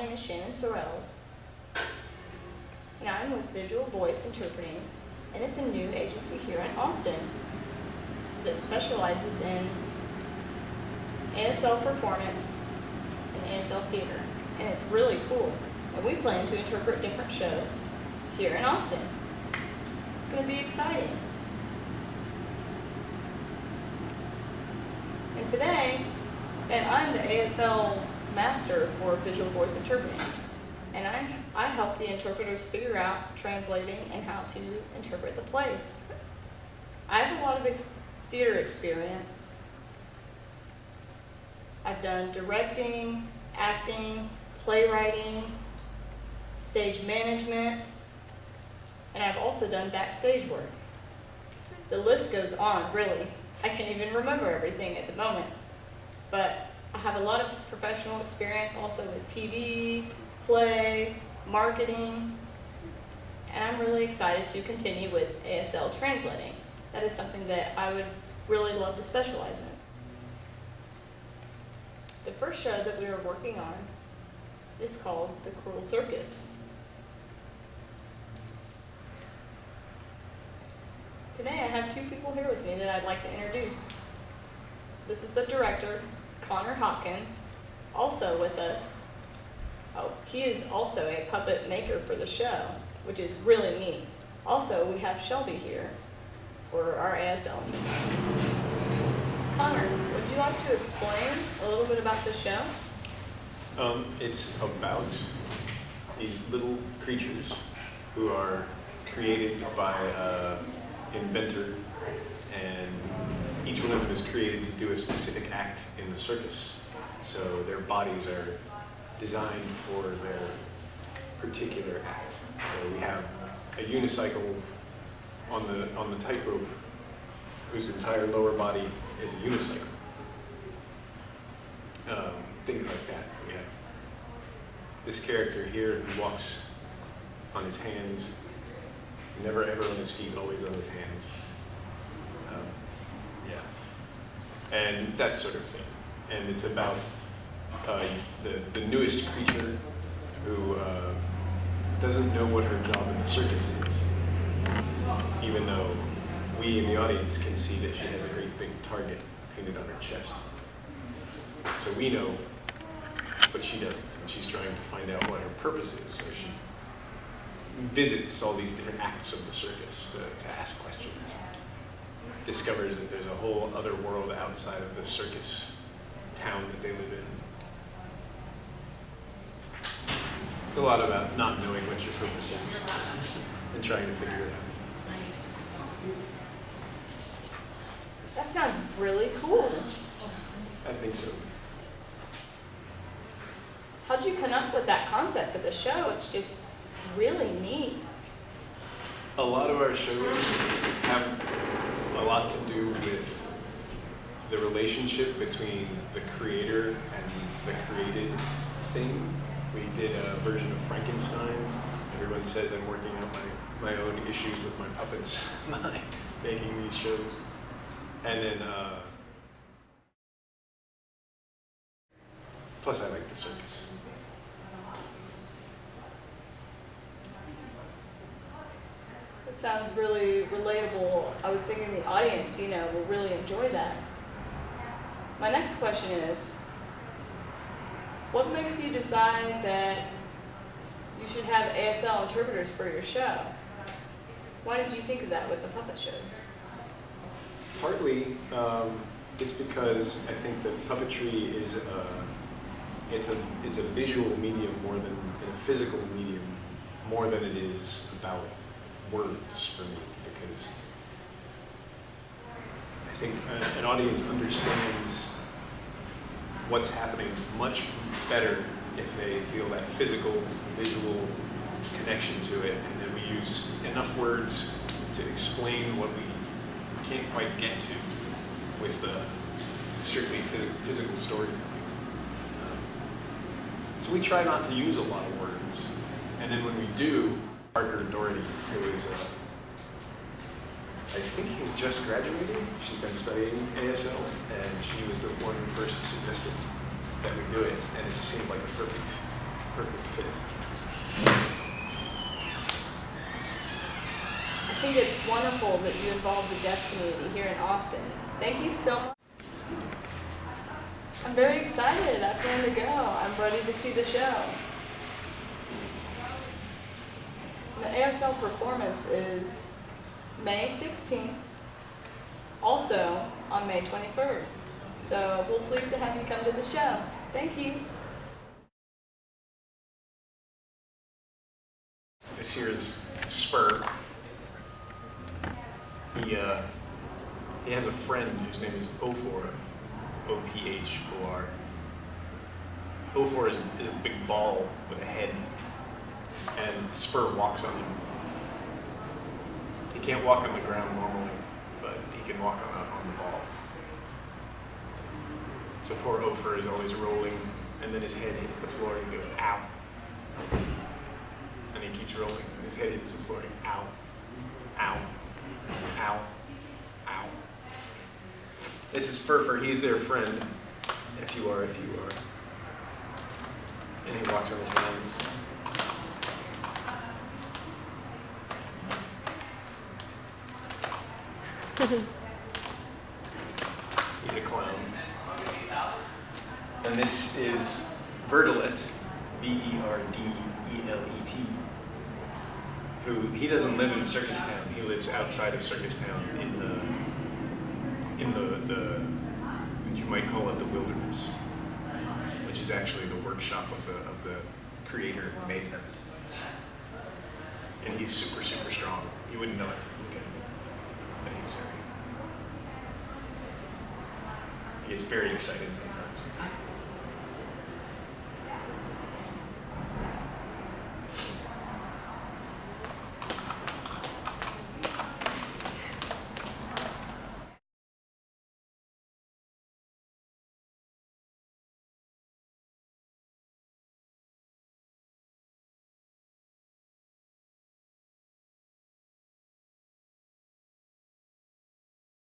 name is Shanna Sorrells, and I'm with Visual Voice Interpreting, and it's a new agency here in Austin that specializes in ASL performance and ASL theater, and it's really cool. And we plan to interpret different shows here in Austin. It's going to be exciting. And today, I'm the ASL master for Visual Voice Interpreting, and I help the interpreters figure out translating and how to interpret the plays. I have a lot of theater experience. I've done directing, acting, playwriting, stage management, and I've also done backstage work. The list goes on, really. I can't even remember everything at the moment, but I have a lot of professional experience also with TV, play, marketing, and I'm really excited to continue with ASL translating. That is something that I would really love to specialize in. The first show that we are working on is called The Cruel Circus. Today I have two people here with me that I'd like to introduce. This is the director, Connor Hopkins, also with us. Oh, he is also a puppet maker for the show, which is really neat. Also, we have Shelby here for our ASL team. Connor, would you like to explain a little bit about the show? It's about these little creatures who are created by an inventor, and each one of them is created to do a specific act in the circus. So their bodies are designed for their particular act. So we have a unicycle on the tightrope whose entire lower body is a unicycle. Things like that. We have this character here who walks on his hands, never ever on his feet, always on his hands. And that sort of thing. And it's about the newest creature who doesn't know what her job in the circus is, even though we in the audience can see that she has a great big target painted on her chest. So we know, but she doesn't, and she's trying to find out what her purpose is. So she visits all these different acts of the circus to ask questions. Discovers that there's a whole other world outside of the circus town that they live in. It's a lot about not knowing what your purpose is and trying to figure it out. That sounds really cool. I think so. How'd you come up with that concept for the show? It's just really neat. A lot of our shows have a lot to do with the relationship between the creator and the created thing. We did a version of Frankenstein. Everyone says I'm working out my own issues with my puppets by making these shows. And then, plus I like the circus. That sounds really relatable. I was thinking the audience, will really enjoy that. My next question is, what makes you decide that you should have ASL interpreters for your show? Why did you think of that with the puppet shows? Partly, it's because I think that puppetry is it's a visual medium more than a physical medium, more than it is about words for me, because I think an audience understands what's happening much better if they feel that physical, visual connection to it, and then we use enough words to explain what we can't quite get to with strictly physical storytelling. So we try not to use a lot of words, and then when we do, Parker Doherty, who is, I think he's just graduated. She's been studying ASL, and she was the one who first suggested that we do it, and it just seemed like a perfect perfect fit. I think it's wonderful that you involve the deaf community here in Austin. Thank you so much. I'm very excited. I plan to go. I'm ready to see the show. The ASL performance is May 16th, also on May 23rd. So we're pleased to have you come to the show. Thank you. This here is Spur. He has a friend whose name is Ophor, O-P-H-O-R. Ophor is a big ball with a head, and Spur walks on him. He can't walk on the ground normally, but he can walk on the ball. So poor Ophir is always rolling, and then his head hits the floor and he goes, ow. And he keeps rolling, and his head hits the floor and ow, ow, ow, ow. This is Furfur, he's their friend. If you are. And he walks on his hands. He's a clown. And this is Verdelet, V-E-R-D-E-L-E-T, who, he doesn't live in Circus Town. He lives outside of Circus Town in the you might call it the wilderness, which is actually the workshop of the creator who made her. And he's super, super strong. You wouldn't know it if you look at him, but he gets very excited sometimes.